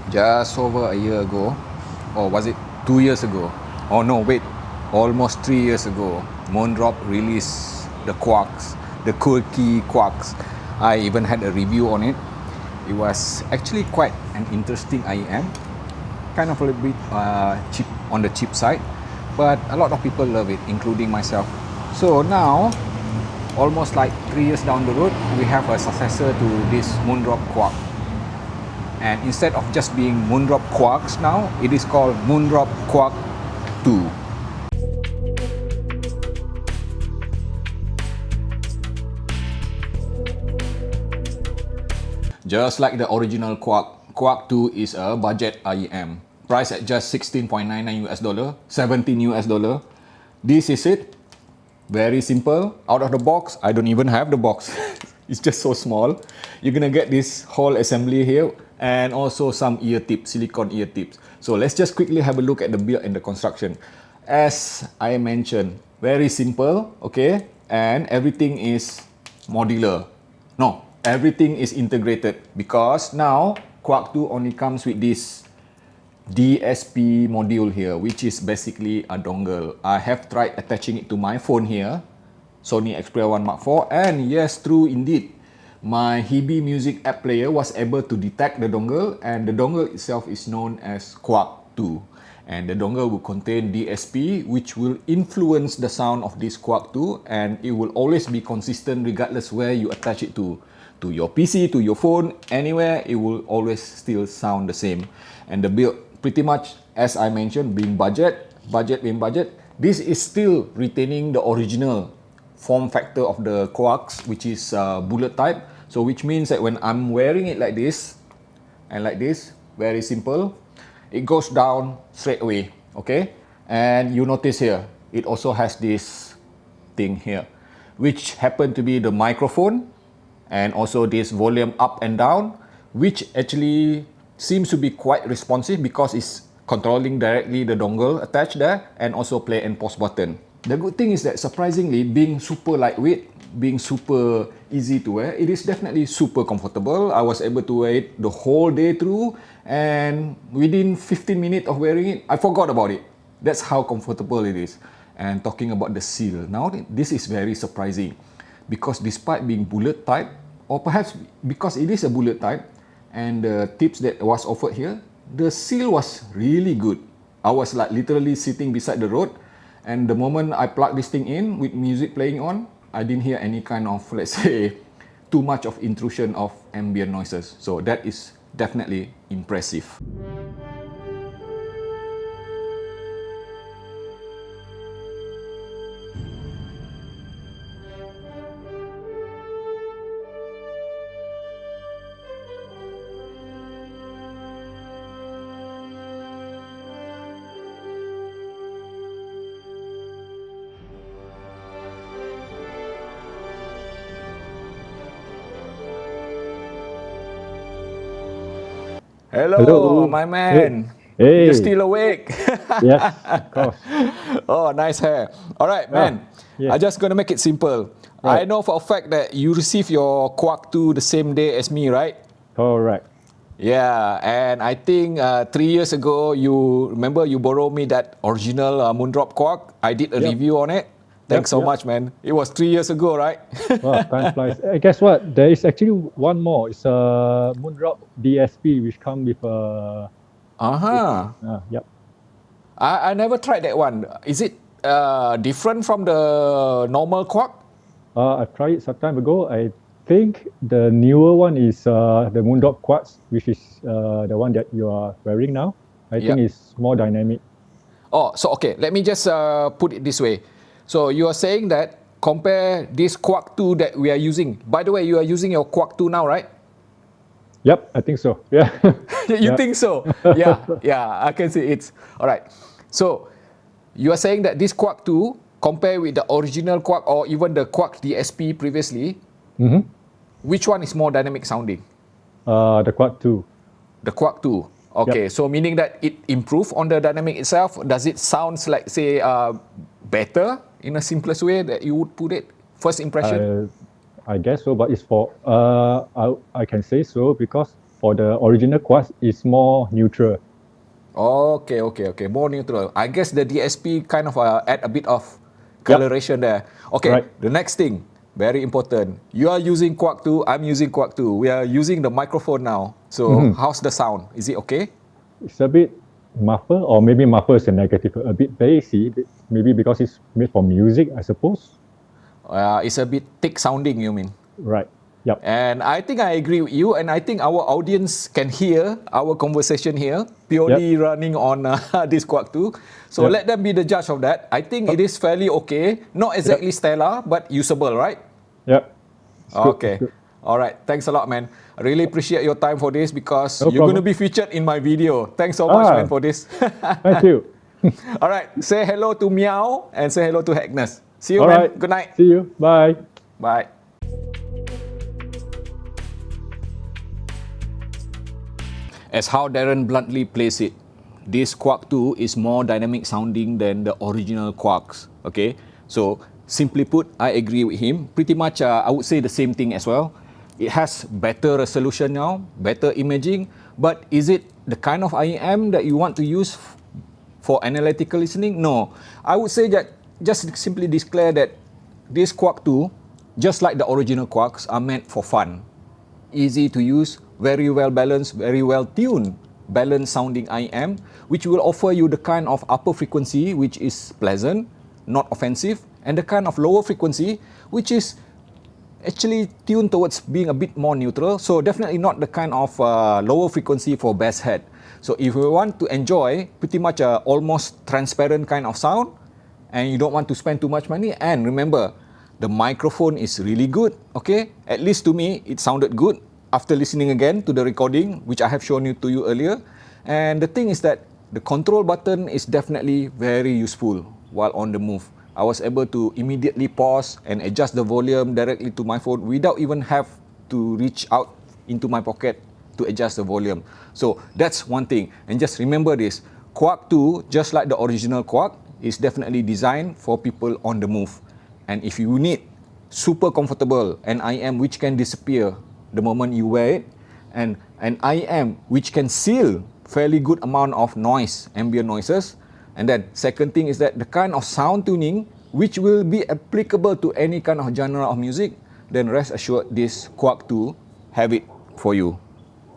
Just over a year ago, or was it 2 years ago? Oh no, wait, almost 3 years ago, Moondrop released the Quarks, the quirky Quarks. I even had a review on it. It was actually quite an interesting IEM, kind of a little bit cheap on the cheap side, but a lot of people love it, including myself. So now, almost like 3 years down the road, we have a successor to this Moondrop Quark. And instead of just being Moondrop Quarks now, it is called Moondrop Quark 2. Just like the original Quark, Quark 2 is a budget IEM. Priced at just $16.99 US, 17 US dollar. This is it. Very simple. Out of the box, I don't even have the box. It's just so small. You're gonna get this whole assembly here and also some ear tips, silicone ear tips. So let's just quickly have a look at the build and the construction. As I mentioned, very simple, okay? And everything is modular. No, everything is integrated because now Quark 2 only comes with this DSP module here, which is basically a dongle. I have tried attaching it to my phone here, Sony Xperia 1 Mark IV, and yes, true indeed. My Hibi Music app player was able to detect the dongle, and the dongle itself is known as Quark 2. And the dongle will contain DSP, which will influence the sound of this Quark 2, and it will always be consistent regardless where you attach it to your PC, to your phone, anywhere, it will always still sound the same. And the build, pretty much as I mentioned, being budget, this is still retaining the original form factor of the Quarks, which is bullet type. So which means that when I'm wearing it like this and like this, very simple, it goes down straight away, okay? And you notice here, it also has this thing here, which happen to be the microphone and also this volume up and down, which actually seems to be quite responsive because it's controlling directly the dongle attached there and also play and pause button. The good thing is that surprisingly, being super lightweight, being super easy to wear, it is definitely super comfortable. I was able to wear it the whole day through, and within 15 minutes of wearing it, I forgot about it. That's how comfortable it is. And talking about the seal, now this is very surprising because despite being bullet type, or perhaps because it is a bullet type, and the tips that was offered here, the seal was really good. I was like literally sitting beside the road, and the moment I plugged this thing in with music playing on, I didn't hear any kind of, let's say, too much of intrusion of ambient noises. So that is definitely impressive. Hello, my man. Hey. You're still awake? Yes, of course. Oh, nice hair. All right, man. Yeah. I'm just going to make it simple. Right. I know for a fact that you received your Quark 2 the same day as me, right? Correct. Yeah, and I think 3 years ago, you remember you borrowed me that original Moondrop Quark? I did a review on it. Thanks so much, man. It was 3 years ago, right? Wow, time flies. Guess what? There is actually one more. It's a Moondrop DSP, which comes with a... Yep. I never tried that one. Is it different from the normal Quark? I tried it some time ago. I think the newer one is the Moondrop Quarks, which is the one that you are wearing now. I think it's more dynamic. Oh, so okay. Let me just put it this way. So you are saying that compare this Quark 2 that we are using. By the way, you are using your Quark 2 now, right? Yep, I think so. Yeah. You think so? Yeah, I can see it's. All right. So you are saying that this Quark 2, compare with the original Quark or even the Quark DSP previously, which one is more dynamic sounding? The Quark 2. The Quark 2. Okay, so meaning that it improved on the dynamic itself. Does it sounds like, say, better in a simplest way that you would put it? First impression? I guess so, but it's for I can say so because for the original Quarks is more neutral. Okay, more neutral. I guess the DSP kind of add a bit of coloration there. Okay, Right. the next thing, very important. You are using Quark 2, I'm using Quark 2. We are using the microphone now. So how's the sound? Is it okay? It's a bit muffled, or maybe muffled is a negative, a bit bassy, maybe because it's made for music, I suppose. It's a bit thick sounding, you mean? Right. Yep. And I think I agree with you, and I think our audience can hear our conversation here purely running on this Quark 2. So let them be the judge of that. I think it is fairly okay, not exactly stellar, but usable, right? Yep. Okay. All right. Thanks a lot, man. I really appreciate your time for this because No you're going to problem. be featured in my video. Thanks so much, man, for this. Thank you. All right. Say hello to Meow and say hello to Agnes. See you, All man. right. Good night. See you. Bye. Bye. As how Darren bluntly plays it, this Quark 2 is more dynamic sounding than the original Quarks. Okay, so simply put, I agree with him. Pretty much, I would say the same thing as well. It has better resolution now, better imaging, but is it the kind of IEM that you want to use for analytical listening? No, I would say that just simply declare that this Quark 2, just like the original Quarks, are meant for fun. Easy to use, very well balanced, very well tuned, balanced sounding IEM, which will offer you the kind of upper frequency which is pleasant, not offensive, and the kind of lower frequency which is actually tuned towards being a bit more neutral. So definitely not the kind of lower frequency for bass head. So if you want to enjoy pretty much a almost transparent kind of sound, and you don't want to spend too much money, and remember, the microphone is really good, okay? At least to me, it sounded good after listening again to the recording, which I have shown you to you earlier. And the thing is that the control button is definitely very useful while on the move. I was able to immediately pause and adjust the volume directly to my phone without even have to reach out into my pocket to adjust the volume. So that's one thing. And just remember this, Quark 2, just like the original Quark, is definitely designed for people on the move. And if you need super comfortable an IEM which can disappear the moment you wear it, and an IEM which can seal fairly good amount of noise, ambient noises, and then second thing is that the kind of sound tuning which will be applicable to any kind of genre of music, then rest assured this Quark 2 have it for you.